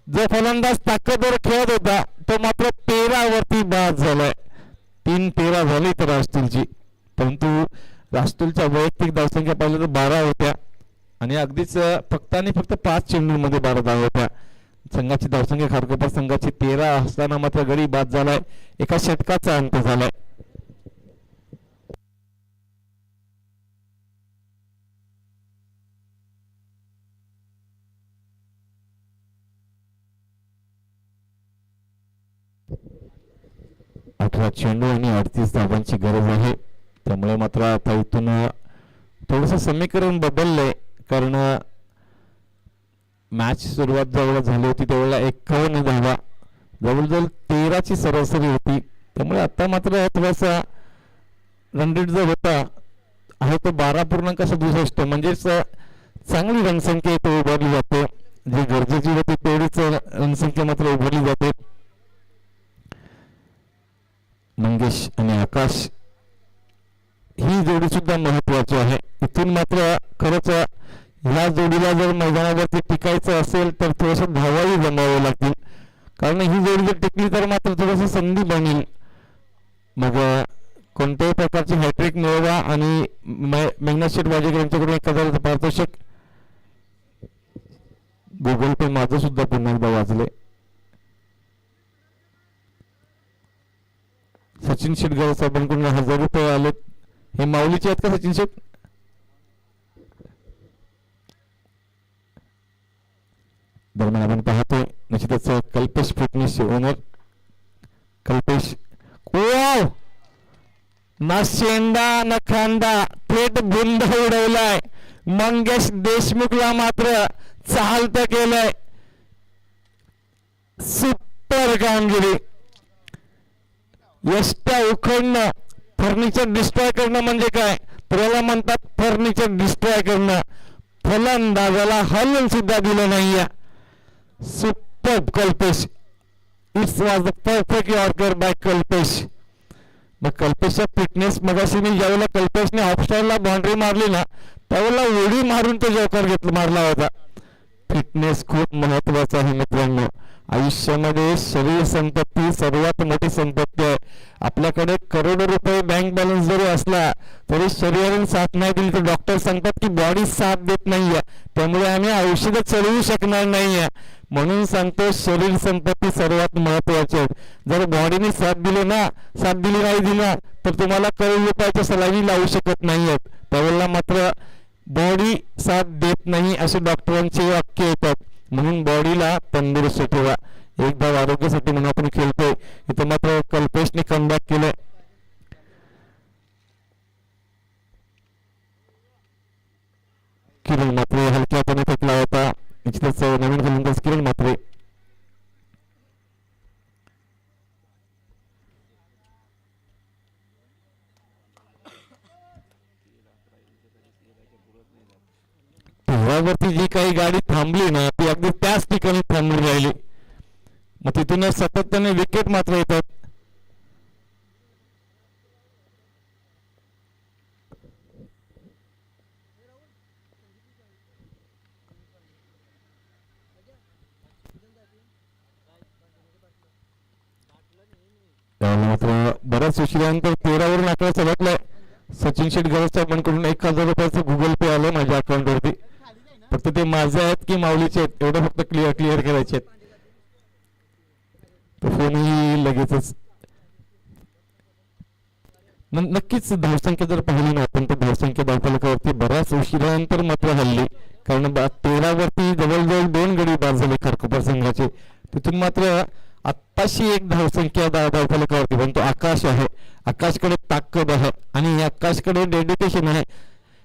जो फलंदाज ताकदवर खेळत होता तो मात्र 13 वरती बाद झालाय. 3-13 झाली तर रास्तूलची, परंतु रास्तूलच्या वैयक्तिक धावसंख्या पाहिलं तर 12 होत्या आणि अगदीच फक्त आणि फक्त 5 चेंडूंमध्ये 12 धावा होत्या. संघाची धावसंख्या खारकोपर संघाची 13 असताना मात्र गडी बाद झालाय. एका षटकाचा अंत झालाय. अठरा चेंडू आणि 38 धावांची गरज आहे. त्यामुळे मात्र आता इथून थोडस समीकरण बदललंय, कारण मॅच सुरुवात ज्यावेळेला झाली होती त्यावेळेला 51 धावा जवळजवळ 13ची सरासरी होती. त्यामुळे आता मात्र थोडासा रन रेट जो होता आहे तो 12.67 म्हणजेच चांगली रनसंख्या इथे उभारली जाते. जी गरजेची होती तेवढीच रनसंख्या मात्र उभारली जाते. मंगेश आणि आकाश ही जोडी सुद्धा महत्वाची आहे. इथून मात्र खरंच ह्या जोडीला जर मैदानावरती टिकायचं असेल तर थोडंसं धावाही जमावे लागतील, कारण ही जोडी जर टिकली तर मात्र थोडंसं संधी बनेल. मग कोणत्याही प्रकारची हॅट्रिक मिळवा आणि मेघनाथ शेठ वाजेकर यांच्याकडून 1000 पारितोषिक. गुगल पे माझं सुद्धा पुन्हा एकदा वाजले. सचिन शेठ भगत साहेबांकडून 1000 रुपये आले. हे माऊलीचे आहेत का सचिन शेठ? दरम्यान आपण पाहतोय निश्चितच कल्पेश फिटनेस ओनर कल्पेश ना शेंडा न खांदा थेट बुंद उडवलाय. मंगेश देशमुखला मात्र चालत केलंय. सुपर कामगिरी. यष्ट्या उखडणं, फर्निचर डिस्ट्रॉय करणं म्हणजे काय, त्याला म्हणतात फर्निचर डिस्ट्रॉय करणं. फलंदाजाला हलून सुद्धा दिलं नाहीये. Super Kalpesh. It's was the perfect yorker by Kalpesh. मग कल्पेशचा फिटनेस मगाशी मी ज्यावेळेला कल्पेशने ऑफस्टारला बाउंड्री मारली ना त्यावेळेला उडी मारून तो जॉकर मारला होता. फिटनेस खूप महत्वाचा आहे मित्रांनो. आयुष्यामध्ये शरीर संपत्ती सर्वात मोठी संपत्ती आहे. आपल्याकडे करोडो रुपये बँक बॅलन्स जरी असला तरी शरीराने साथ नाही दिली तर डॉक्टर सांगतात की बॉडी साथ देत नाहीये, त्यामुळे आम्ही औषधं चढवू शकणार नाहीये. म्हणून सांगतो शरीर संपत्ती सर्वात महत्वाची आहे. जर बॉडीने साथ दिली नाही दिला तर तुम्हाला करोड रुपयाच्या सलामी लावू शकत नाहीयेत. त्यावेळेला मात्र बॉडी साथ देत नाही असे डॉक्टरांचे वाक्य येतात. म्हणून बॉडीला तंदुरुस्त ठेवा. एकदा आरोग्यासाठी म्हणून आपण खेळतोय. इथं मात्र कल्पेशने कमबॅक केलंय. किरण मात्रे हलक्यापणे फेकला होता. निश्चितच नवीन फलंदाज किरण मात्रे. वरती जी काही गाडी थांबली ना ती अगदी त्याच ठिकाणी थांबून राहिली. मग तिथून सातत्याने विकेट मात्र येतात. मात्र बऱ्याच उशिरानंतर 13 वरून आकडा सरकलाय. सचिन शेठ गरज साहेबांकडून 1000 रुपयाचं गुगल पे आलं माझ्या अकाउंटवरती. फक्त ते माझे आहेत की माऊलीचे आहेत एवढं फक्त क्लिअर करायचे आहेत. तो फोनही लगेचच नक्कीच धावसंख्या जर पाहिली ना आपण तर धावसंख्या धावफलकावरती बऱ्याच उशिरानंतर मात्र हल्ली. कारण 13 वरती जवळजवळ 2 गडी बाद झाले खारकोपर संघाचे. तिथून मात्र आत्ताशी एक धावसंख्या धावफलकावरती पण तो आकाश आहे. आकाशकडे ताकद आहे आणि आकाशकडे डेडिकेशन आहे.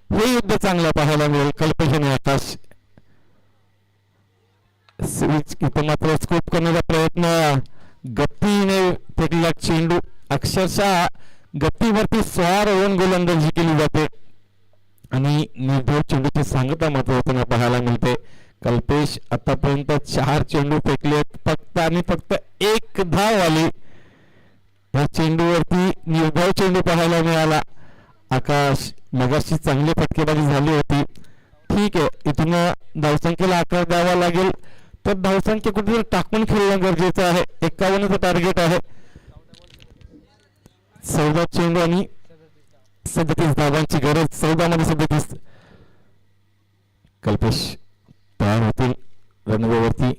हे युद्ध चांगलं पाहायला मिळेल. कल्पेश आणि आकाश इथं मात्र स्कोप करण्याचा प्रयत्न गतीने फेकला चेंडू. अक्षरशः गतीवरती 16 रन गोलंदाजी केली जाते आणि निर्धाव चेंडूची सांगता मात्र होताना पाहायला मिळते. कल्पेश आतापर्यंत 4 चेंडू फेकले फक्त आणि फक्त 1 धाव आली. या चेंडूवरती निर्धाव चेंडू पाहायला मिळाला. आकाश मगाशी चांगली फटकेबाजी झाली होती. ठीक आहे इथून धावसंख्येला आकार द्यावा लागेल तर धावसंख्या कुठेतरी टाकून खेळणं गरजेचं आहे. 51चं टार्गेट आहे. 14 चेंडू आणि 37 धावांची गरज. 14 मध्ये 37. कल्पेश तयार होतील रनवेवरती.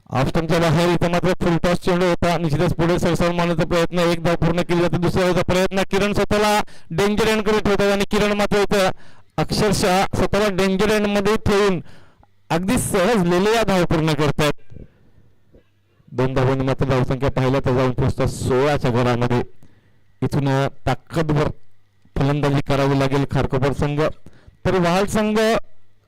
ऑफ स्टंपच्या बाहेर इथं मात्र फुल टॉस चेंडू होता. निश्चितच पुढे सरसावून मारण्याचा प्रयत्न. 1 धाव पूर्ण केली जाते. दुसऱ्या प्रयत्न करत स्वतःला डेंजर एंड कडे ठेवतात आणि किरण मात्र इथं अक्षरशः स्वतःला डेंजर एंड मध्ये ठेवून अगदी सहज लेलेया धाव पूर्ण करतात. 2 धावांनी मात्र धावसंख्या पाहिल्या तर जाऊन पोहोचतात 16च्या घरामध्ये. इथून ताकदवर फलंदाजी करावी लागेल खारकोपर संघ. तर वहाल संघ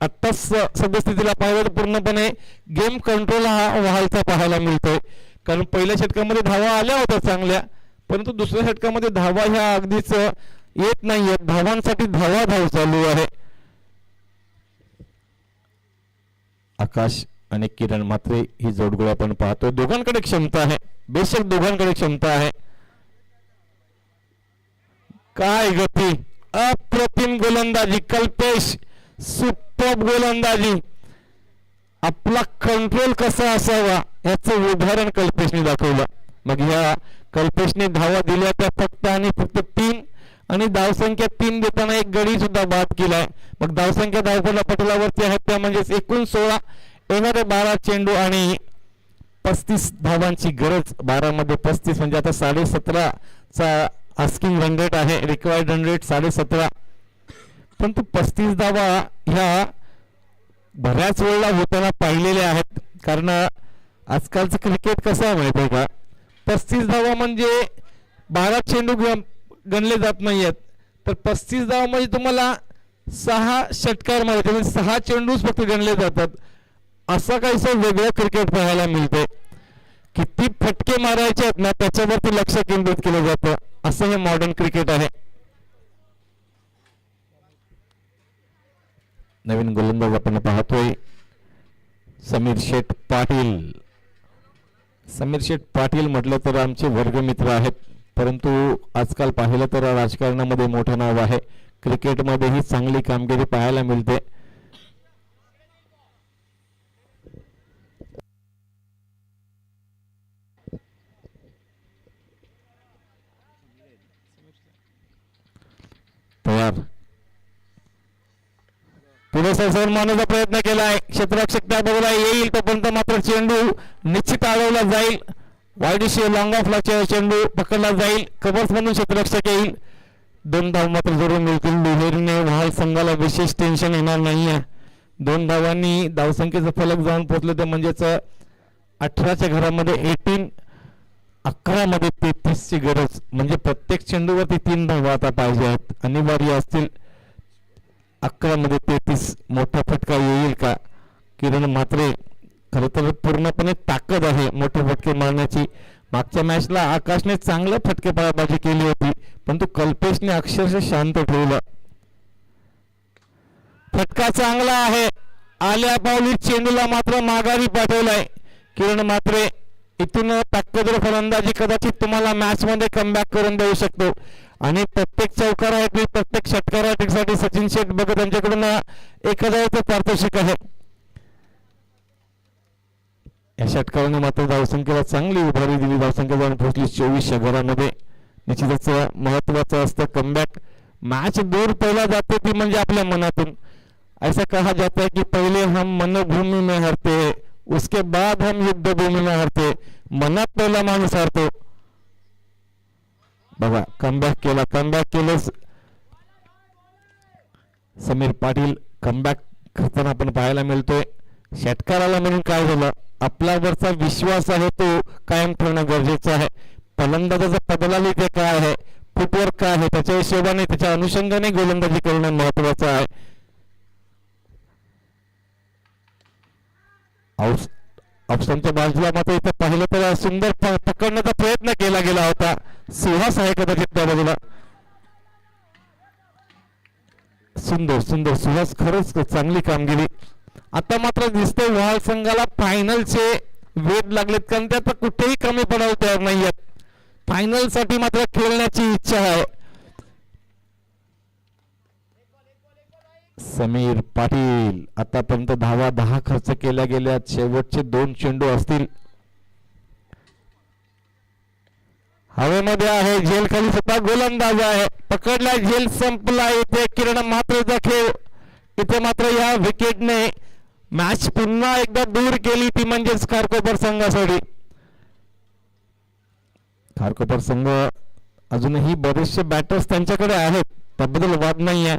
आत्ताच सद्यस्थितीला पाहिलं तर पूर्णपणे गेम कंट्रोल हा वहालचा पाहायला मिळतोय. कारण पहिल्या षटकामध्ये धावा आल्या होत्या चांगल्या परंतु दुसऱ्या षटकामध्ये धावा ह्या अगदीच येत नाहीयेत. धावांसाठी धाव चालू आहे. आकाश आणि किरण मात्र ही जोडगोळ आपण पाहतोय. दोघांकडे क्षमता आहे. बेशक दोघांकडे क्षमता आहे. काय गती अप्रतिम गोलंदाजी. कल्पेश सुपर गोलंदाजी. आपला कंट्रोल कसा असावा याचं उदाहरण कल्पेशने दाखवलं. मग ह्या कल्पेशने धावा दिल्या त्या फक्त आणि फक्त 3 आणि धावसंख्या 3 देताना एक गडी सुद्धा बाद केलाय. मग धावसंख्या धावफलक पटलावरती आहेत त्या म्हणजेच एकूण 16 येणारे 12 चेंडू आणि 35 धावांची गरज. 12 मध्ये 35 म्हणजे आता 17.5चा आस्किंग रन रेट आहे. रिक्वायर्ड रन रेट 17.5 परंतु 35 धावा ह्या बऱ्याच वेळेला होताना पाहिलेल्या आहेत. कारण आजकालचं क्रिकेट कसं आहे माहिती आहे का 35 धावा म्हणजे 12 चेंडू गणले जात नाहीयेत. तर 35 धावा म्हणजे तुम्हाला 6 षटकार मारायचे म्हणजे 6 चेंडूच फक्त गणले जातात. असं काहीसं वेगळं क्रिकेट पाहायला मिळते. किती फटके मारायचे आहेत ना त्याच्यावरती लक्ष केंद्रित केलं जातं. असं हे मॉडर्न क्रिकेट आहे. नवीन गोलंदाज आपण पाहतोय समीर शेठ पाटील. समीर शेठ पाटील म्हटलं तर आमचे वर्गमित्र आहेत परंतु आजकाल पाहिलं तर राजकारणामध्ये मोठं नाव आहे. क्रिकेटमध्येही चांगली कामगिरी पाहायला मिळते. तयार पुढे सरसर मारण्याचा प्रयत्न केलाय. क्षेत्ररक्षक त्या बाजूला येईल तोपर्यंत मात्र चेंडू निश्चित अडवला जाईल. वाईडशी लॉंग ऑफला चेंडू पकडला जाईल. कव्हर्स मधून क्षेत्ररक्षक येईल. 2 धाव मात्र जरूर मिळतील. दुहेरीने वहाल संघाला विशेष टेन्शन येणार नाहीये. 2 धावांनी धावसंख्येचं फलक जाऊन पोहोचले ते म्हणजेच 18च्या घरामध्ये 18. 11 मध्ये 33 ची गरज म्हणजे प्रत्येक चेंडूवरती 3 धावा आता पाहिजे आहेत. अनिवार्य असतील. 11 मध्ये 33 मोठा फटका येईल का. किरण म्हात्रे खरं तर पूर्णपणे ताकद आहे मोठे फटके मारण्याची. मागच्या मॅचला आकाशने चांगलं फटकेबाजी केली होती परंतु कल्पेशने अक्षरशः शांत ठेवलं. फटका चांगला आहे. आल्या पावली चेंडूला मात्र माघारी पाठवलाय. किरण म्हात्रे इथून ताकदवर फलंदाजी कदाचित तुम्हाला मॅच मध्ये कमबॅक करून देऊ शकतो. आणि प्रत्येक चौकार आहे प्रत्येक षटकार साठी सचिन शेठ बघत यांच्याकडून 1000चं पारितोषिक आहे. या षटकाराने मात्र धावसंख्येला चांगली उभारी दिली. धावसंख्या जाऊन पोहोचली 24 घरामध्ये. निश्चितच महत्वाचं असतं कमबॅक. मॅच दूर पहिला जाते ती म्हणजे आपल्या मनातून. ऐसा कहा जाता है कि पहले हम मनभूमि में हारते उसके बाद हम युद्ध भूमि में हारते. मनात पहिला माणूस हारतो. बघा कमबॅक केलं समीर पाटील. कमबॅक करताना आपण पाहायला मिळतोय. षटकाराला म्हणून काय झालं, आपल्यावरचा विश्वास आहे तो कायम ठेवणं गरजेचं आहे. फलंदाजाचा पदलाली ते काय आहे, फुटवर्क काय आहे, त्याच्या हिशोबाने त्याच्या अनुषंगाने गोलंदाजी करणं महत्वाचं आहे. ऑप्शनच्या बाजूला मात्र इथं पाहिलं तर सुंदर पकडण्याचा प्रयत्न केला गेला होता. सुहास आहे कदाचित त्या बाजूला. सुंदर सुहास खरंच चांगली कामगिरी. आता मात्र दिसतंय वहाल संघाला फायनलचे वेध लागलेत, कारण ते आता कुठेही कमी पडायला तयार नाहीयेत. फायनल साठी मात्र खेळण्याची इच्छा आहे. समीर पाटील आतापर्यंत धावा 10 खर्च केल्या गेल्यात. शेवटचे 2 चेंडू असतील. हवेमध्ये आहे झेल, खाली स्वतः गोलंदाज आहे. पकडला झेल, संपला. इथे किरण मात्रचा खेळ. इथे मात्र या विकेटने मॅच पुन्हा एकदा दूर केली, ती म्हणजेच खारकोपर संघासाठी. खारकोपर संघ अजूनही बरेचसे बॅटर्स त्यांच्याकडे आहेत, त्याबद्दल वाद नाही आहे,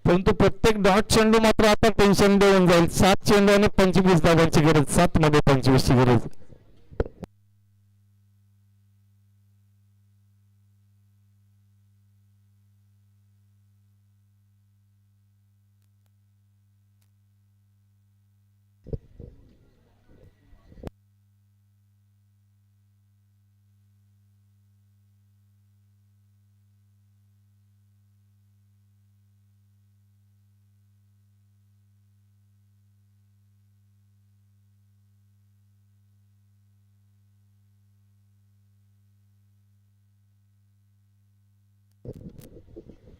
परंतु प्रत्येक डॉट चेंडू मात्र आता टेन्शन देऊन जाईल. 7 चेंडू आणि 25 धावांची गरज, 7 मध्ये 25 ची गरज.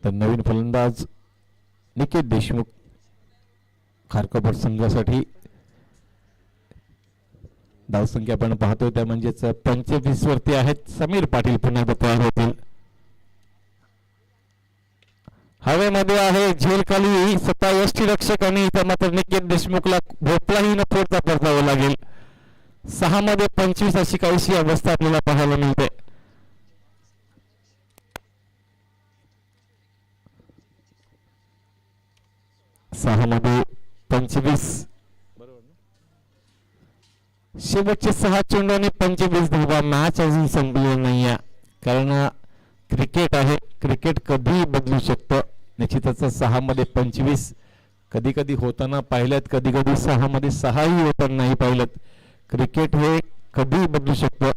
तर नवीन फलंदाज निकेत देशमुख खारकोपर संघासाठी. धावसंख्या आपण पाहतोय त्या म्हणजेच 25 वरती आहेत. समीर पाटील पुन्हा एकदा तयार होतील. हवेमध्ये आहे झेल, खाली स्वतः यष्टीरक्षक आणि इथं मात्र निकेत देशमुखला भोपळाही न फोडता परतावं लागेल. 6 मध्ये 25 अशी काहीशी अवस्था आपल्याला पाहायला मिळते. 6 मध्ये 25. शेवटचे 6 चेंडू आणि 25 धावा. मॅच अजून संपलेली नाहीये, कारण क्रिकेट आहे. क्रिकेट कधी बदलू शकतं. निश्चितच 6 मध्ये 25 कधी कधी होताना पाहिल्यात, कधी कधी 6 मध्ये 6ही होताना नाही पाहिलं. क्रिकेट हे कधी बदलू शकतं.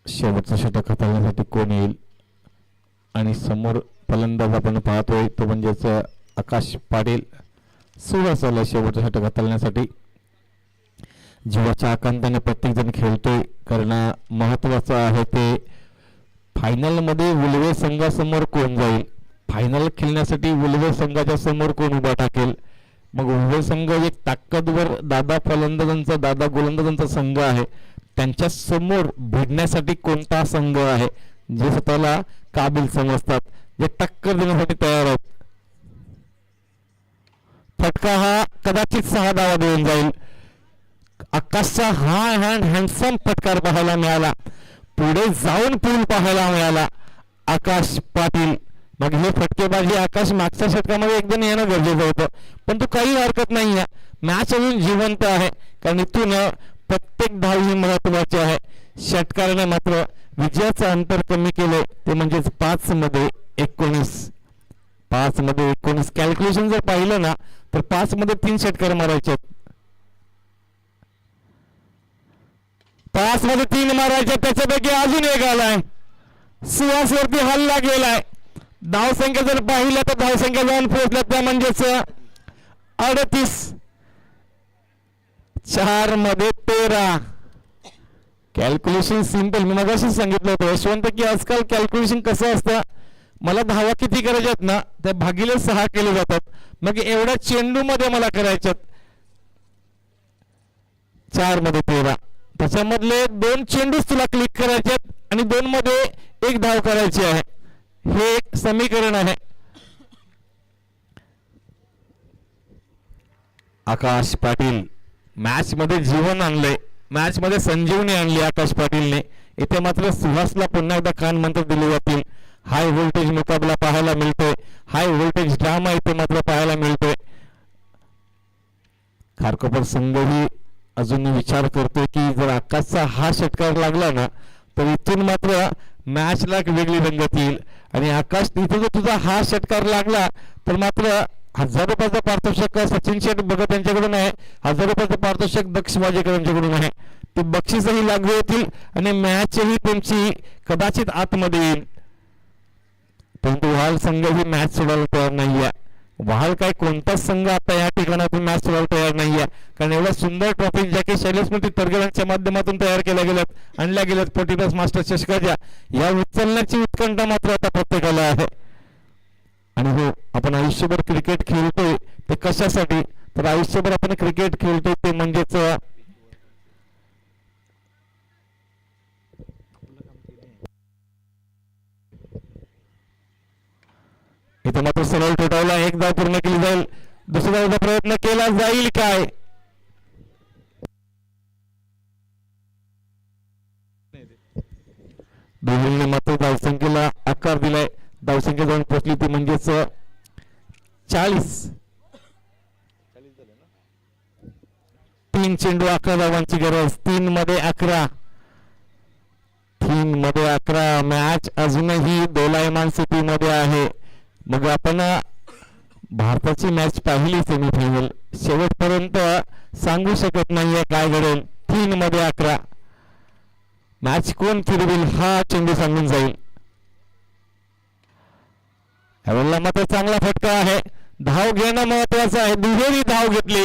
शेवटचं षटक हाताळण्यासाठी कोण येईल, आणि समोर फलंदाज आपण पाहतोय तो म्हणजेच आकाश पाटील. सुरुवात झाला शेवटचं षटक हाताळण्यासाठी. जीवाच्या आकांताने प्रत्येक जण खेळतोय, कारण महत्वाचं आहे ते फायनल मध्ये उलवे संघासमोर कोण जाईल. फायनल खेळण्यासाठी उलवे संघाच्या समोर कोण उभा टाकेल. मग उलवे संघ एक ताकदवर दादा फलंदाजांचा, दादा गोलंदाजांचा संघ आहे. त्यांच्या समोर भिडण्यासाठी कोणता संघ आहे जे स्वतःला काबिल समजतात, जे टक्कर देण्यासाठी तयार आहेत. फटका हा कदाचित 6 धावा देऊन जाईल. आकाशचा हँडसम फटकार पाहायला मिळाला. पुढे जाऊन पूल पाहायला मिळाला. आकाश पाटील. मग हे फटकेबाजी आकाश मागच्या षटकामध्ये एकदम येणं गरजेचं होतं, पण तो काही हरकत नाही आहे. मॅच अजून जिवंत आहे, कारण इथून प्रत्येक धाव ही महत्वाची आहे. षटकाराने मात्र विजयाचं अंतर कमी केलं, ते म्हणजेच 5 मध्ये 19. 5 मध्ये 19 कॅल्क्युलेशन जर पाहिलं ना तर 5 मध्ये 3 षटकार मारायचे. 5 मध्ये 3 मारायचे, त्याच्यापैकी अजून एक आलाय. सुहास वरती हल्ला गेलाय. धावसंख्या जर पाहिलं तर धावसंख्या जाऊन पोहोचल्या त्या म्हणजेच 38. 4 मध्ये 13. Calculation simple. मी मगाशीच सांगितलं होतं यशवंत की आजकाल कॅल्क्युलेशन कसं असतं, मला धावा किती करायच्यात ना त्या भागिले 6 केले जातात. मग एवढ्या चेंडू मध्ये मला करायच्यात 4 मध्ये 13, त्याच्यामधले 2 चेंडूच तुला क्लिक करायच्यात आणि 2 मध्ये 1 धाव करायची आहे. हे एक समीकरण आहे. आकाश पाटील मॅच मध्ये जीवन आणलंय, मॅच मध्ये संजीवनी आणली आकाश पाटीलने. इथे मात्र सुहासला पुन्हा एकदा कान मंत्र दिले जातील. हाय व्होल्टेज मुकाबला पाहायला मिळतोय, हाय व्होल्टेज ड्रामा इथे मात्र पाहायला मिळतोय. खारकोपर संघही अजून विचार करतोय की जर आकाशचा हा षटकार लागला ना तर इथून मात्र मॅचला एक वेगळी रंगत येईल. आणि आकाश इथे जर तुझा हा षटकार लागला तर मात्र 1000 रुपयाचं पारितोषिक सचिन शेठ भगत यांच्याकडून आहे, 1000 रुपयाचं पारितोषिक दक्ष वाजेकर यांच्याकडून आहे. ती बक्षीसही लागू होतील आणि मॅचही तुमची कदाचित आतमध्ये येईल. परंतु वहाल संघ ही मॅच सोडायला तयार नाहीये. वहाल काय कोणताच संघ आता या ठिकाणातून मॅच सोडायला तयार नाहीये, कारण एवढ्या सुंदर ट्रॉफी ज्या की शैलेशमूर्ती तरगरांच्या माध्यमातून तयार केल्या गेल्यात, आणल्या गेल्यात 40+ मास्टर चषकाच्या, या उचलण्याची उत्कंठा मात्र आता प्रत्येकाला आहे. आणि हो, आपण आयुष्यभर क्रिकेट खेळतोय ते कशासाठी, तर आयुष्यभर आपण क्रिकेट खेळतोय ते म्हणजेच इथे मात्र सरळ ठोठावला, एक धाव पूर्ण केली जाईल, दुसऱ्या धावचा प्रयत्न केला जाईल काय. दोघांनी मात्र धावसंख्येला आकार दिलाय. धावसंख्या जाऊन पोहोचली ती म्हणजेच 40. 3 चेंडू 11 धावांची गरज. 3 मध्ये 11. 3 मध्ये 11. मॅच अजूनही दोलायमान स्थितीमध्ये आहे. मग आपण भारताची मॅच पाहिली सेमीफायनल, शेवटपर्यंत सांगू शकत नाहीये काय घडेल. 3 मध्ये 11. मॅच कोण फिरवेल हा चेंडू सांगून जाईल. यावेळेला मात्र चांगला फटका आहे. धाव घेणं महत्वाचं आहे. दुहेरी धाव घेतली.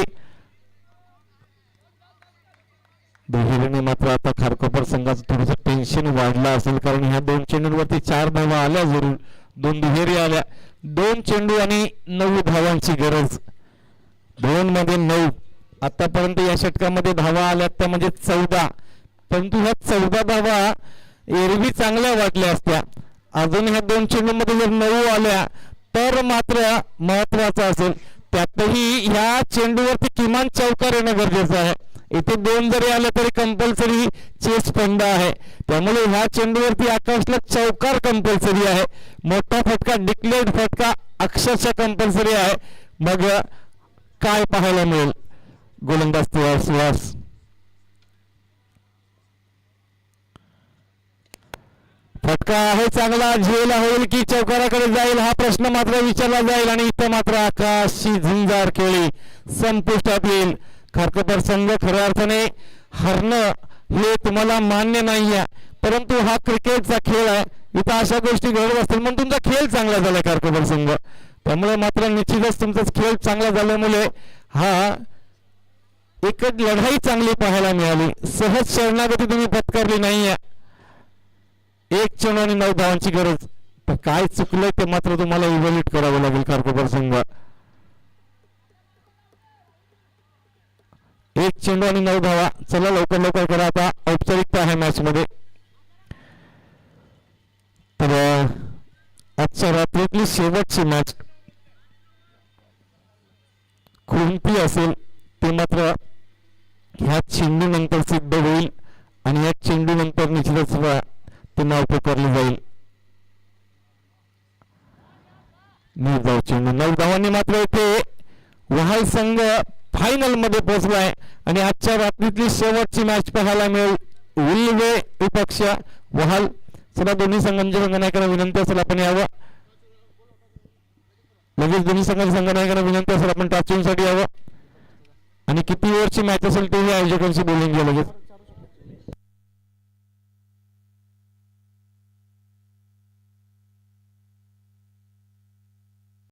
दुहेरीने मात्र आता खारकोपर संघाचं थोडंसं टेन्शन वाढलं असेल, कारण ह्या 2 चेंडूंवरती 4 धावा आल्या जरूर, 2 दुहेरी आल्या. 2 चेंडू आणि 9 धावांची गरज. 2 मध्ये 9. आतापर्यंत या षटकामध्ये धावा आल्या त्या म्हणजे 14, परंतु ह्या 14 धावा एरवी चांगल्या वाटल्या असत्या. अजून ह्या 2 चेंडूमध्ये जर 9 आल्या तर मात्र महत्वाचं असेल. त्यातही ह्या चेंडूवरती किमान चौकार येणं गरजेचं आहे. इथे 2 जरी आले तरी कंपल्सरी चेस फंडा आहे, त्यामुळे ह्या चेंडूवरती आकाशला चौकार कंपल्सरी आहे. मोठा फटका, डिक्लेअर्ड फटका अक्षरशः कंपल्सरी आहे. मग काय पाहायला मिळेल. गोलंदाज सुहास. फटका आहे चांगला, झेला होईल की चौकाराकडे जाईल हा प्रश्न मात्र विचारला जाईल. आणि इथं मात्र आकाशची झुंजार खेळी संपुष्टात येईल. खारकोपर संघ खऱ्या अर्थाने हरणं हे तुम्हाला मान्य नाहीये, परंतु हा क्रिकेटचा खेळ आहे. इथं अशा गोष्टी घडत असतील म्हणून तुमचा खेळ चांगला झाला खारकोपर संघ, त्यामुळे मात्र निश्चितच तुमचा खेळ चांगला झाल्यामुळे हा एक लढाई चांगली पाहायला मिळाली. सहज शरणागती तुम्ही पत्करली नाहीये. 1 चेंडू आणि 9 धावांची गरज. तर काय चुकलंय ते मात्र तुम्हाला इव्हॅल्युएट करावं लागेल खारकोपर संघ. 1 चेंडू आणि 9 धावा. चला लवकर लवकर करा, आता औपचारिकता आहे मॅच मध्ये. तर आजच्या रात्रीतली शेवटची मॅच कोणती असेल ते मात्र ह्या चेंडू नंतर सिद्ध होईल. आणि या चेंडू नंतर निश्चितच ते नाव पुकारले जाईल. 9 धाव चेंडू. 9 धावांनी मात्र इथे वहाल संघ फायनल मध्ये पोहोचलाय. आणि आजच्या रात्रीतली शेवटची मॅच पाहायला मिळेल विल्वे विपक्ष वहाल. चला दोन्ही संघांच्या संघनायकांना विनंती असेल आपण यावं. लगेच दोन्ही संघांच्या संघनायकांना विनंती असेल आपण टाचून साठी यावं. आणि किती ओव्हरची मॅच असेल तेही आयोजकांशी बोलून घ्या लगेच.